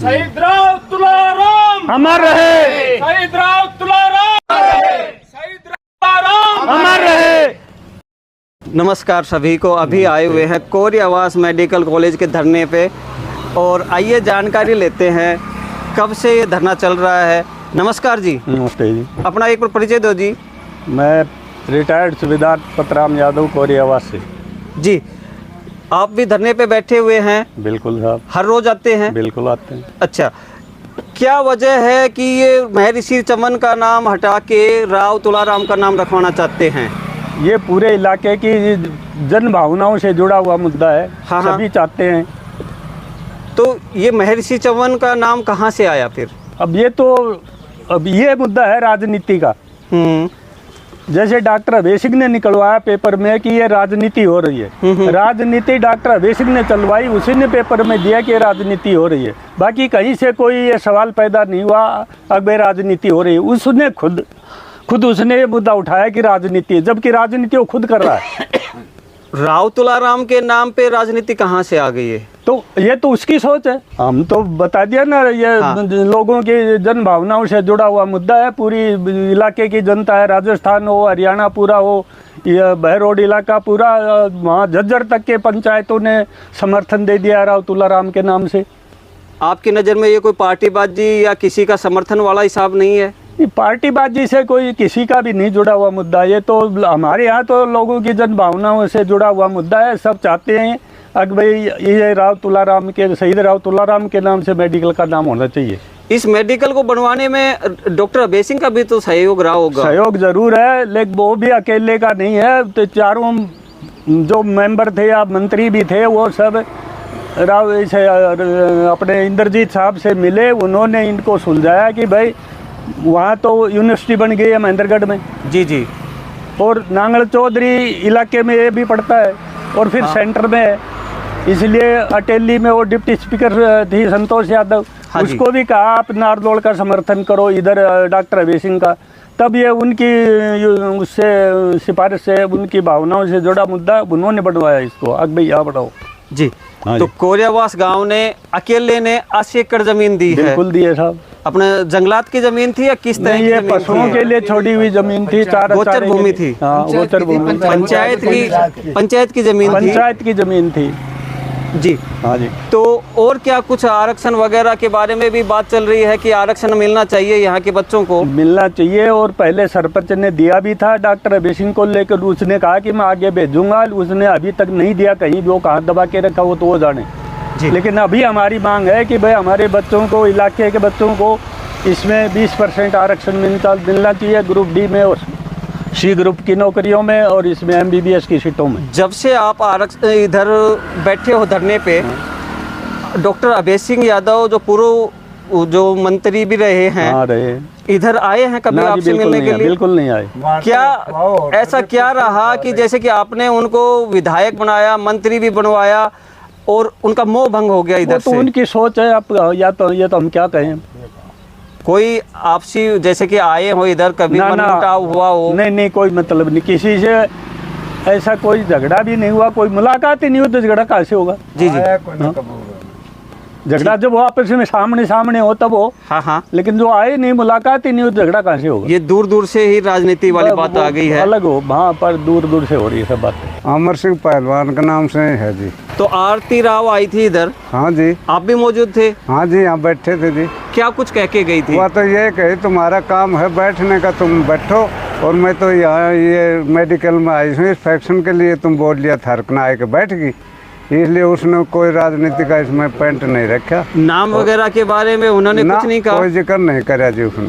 शहीद राव तुलाराम अमर रहे, शहीद राव तुलाराम शहीद राव तुलाराम अमर रहे। नमस्कार सभी को। अभी आए हुए हैं कोरी आवास मेडिकल कॉलेज के धरने पे और आइए जानकारी लेते हैं कब से ये धरना चल रहा है। नमस्कार जी। नमस्ते जी। अपना एक बार परिचय दो जी। मैं रिटायर्ड सूबेदार पतराम यादव कोरी आवास से। जी, आप भी धरने पे बैठे हुए हैं? बिल्कुल साहब। हर रोज आते हैं? बिल्कुल आते हैं। अच्छा, क्या वजह है कि ये महर्षि चमन का नाम हटा के राव तुलाराम का नाम रखवाना चाहते हैं? ये पूरे इलाके की जन भावनाओं से जुड़ा हुआ मुद्दा है। हाँ, सभी चाहते हैं। तो ये महर्षि चमन का नाम कहाँ से आया फिर? अब ये मुद्दा है राजनीति का। जैसे डॉक्टर अभय सिंह ने निकलवाया पेपर में कि ये राजनीति हो रही है। राजनीति डॉक्टर अभय सिंह ने चलवाई, उसी ने पेपर में दिया कि राजनीति हो रही है। बाकी कहीं से कोई ये सवाल पैदा नहीं हुआ अब राजनीति हो रही है। उसने खुद उसने ये मुद्दा उठाया कि राजनीति है, जबकि राजनीति वो खुद कर रहा है। राव तुलाराम के नाम पे राजनीति कहाँ से आ गई है? तो ये तो उसकी सोच है। हम तो बता दिया ना, ये लोगों की जन भावनाओं से जुड़ा हुआ मुद्दा है। पूरी इलाके की जनता है, राजस्थान हो, हरियाणा पूरा हो, ये बहरोड इलाका पूरा, वहाँ झज्जर तक के पंचायतों ने समर्थन दे दिया राव तुलाराम के नाम से। आपकी नज़र में ये कोई पार्टीबाजी या किसी का समर्थन वाला हिसाब नहीं है? पार्टीबाजी से कोई किसी का भी नहीं जुड़ा हुआ मुद्दा। ये तो हमारे यहाँ तो लोगों की जन भावनाओं से जुड़ा हुआ मुद्दा है। सब चाहते हैं कि भाई ये राव तुलाराम के, शहीद राव तुलाराम के नाम से मेडिकल का नाम होना चाहिए। इस मेडिकल को बनवाने में डॉक्टर अभय सिंह का भी तो सहयोग रहा होगा? सहयोग जरूर है, लेकिन वो भी अकेले का नहीं है। तो चारों जो मेंबर थे या मंत्री भी थे, वो सब राव से अपने इंद्रजीत साहब से मिले। उन्होंने इनको सुलझाया कि भाई वहाँ तो यूनिवर्सिटी बन गई है महेंद्रगढ़ में। जी। और नांगल चौधरी इलाके में ये भी पड़ता है और फिर सेंटर में है, इसलिए अटेली में वो डिप्टी स्पीकर थी संतोष यादव। उसको भी कहा आप नारदौल का समर्थन करो, इधर डॉक्टर अभय सिंह का। तब ये उनकी उससे सिफारिश से, उनकी भावनाओं से जुड़ा मुद्दा, उन्होंने बढ़वाया इसको। अब भाई यहाँ बढ़ाओ जी। तो कोरी आवास गांव ने अकेले ने 80 एकड़ जमीन दी है? बिल्कुल दी है साहब। अपने जंगलात की जमीन थी या किस तरह की? ये पशुओं के लिए छोड़ी हुई जमीन थी, गोचर भूमि थी। गोचर भूमि, पंचायत की जमीन थी जी। हाँ जी। तो और क्या कुछ आरक्षण वगैरह के बारे में भी बात चल रही है कि आरक्षण मिलना चाहिए, यहाँ के बच्चों को मिलना चाहिए। और पहले सरपंच ने दिया भी था डॉक्टर अभय सिंह को लेकर, उसने कहा कि मैं आगे भेजूंगा। उसने अभी तक नहीं दिया, कहीं वो कहाँ दबा के रखा वो तो वो जाने जी। लेकिन अभी हमारी मांग है कि भाई हमारे बच्चों को, इलाके के बच्चों को इसमें 20% आरक्षण मिलना चाहिए, ग्रुप डी में और सी ग्रुप की नौकरियों में, और इसमें MBBS की सीटों में। जब से आप इधर बैठे हो धरने पे, डॉक्टर अभय सिंह यादव जो पूर्व जो मंत्री भी रहे हैं, इधर आए हैं कभी आपसे मिलने के लिए? बिल्कुल नहीं आए। क्या ऐसा क्या रहा कि जैसे कि आपने उनको विधायक बनाया, मंत्री भी बनवाया और उनका मोह भंग हो गया इधर से? तो उनकी सोच है। आप या तो ये तो हम क्या कहें। कोई आपसी जैसे कि आए हो इधर, कभी मनमुटाव हुआ हो? नहीं, कोई मतलब नहीं, किसी से ऐसा कोई झगड़ा भी नहीं हुआ, कोई मुलाकात ही नहीं हुई तो झगड़ा कहाँ से होगा? जी। झगड़ा जब वो आपस में सामने हो तब हो। हाँ। लेकिन जो आए नहीं, मुलाकात ही नहीं हो, झगड़ा कहाँ से होगा? ये दूर से ही राजनीति वाली बात आ गई है। अलग हो वहाँ पर, दूर से हो रही है सब बातें। अमर सिंह पहलवान का नाम से है जी। तो आरती राव आई थी इधर? हाँ जी। आप भी मौजूद थे? हाँ जी, यहाँ बैठे थे जी। क्या कुछ कह के गई थी? वो तो ये कही तुम्हारा काम है बैठने का, तुम बैठो। और मैं तो यहाँ ये मेडिकल में आई हूँ इंस्पेक्शन के लिए, तुम बोल लिया थरकना आए के बैठ गई, इसलिए उसने कोई राजनीति का इसमें पेंट नहीं रखा। नाम वगैरह के बारे में उन्होंने कुछ नहीं कहा? कोई जिक्र नहीं करा जी उसने।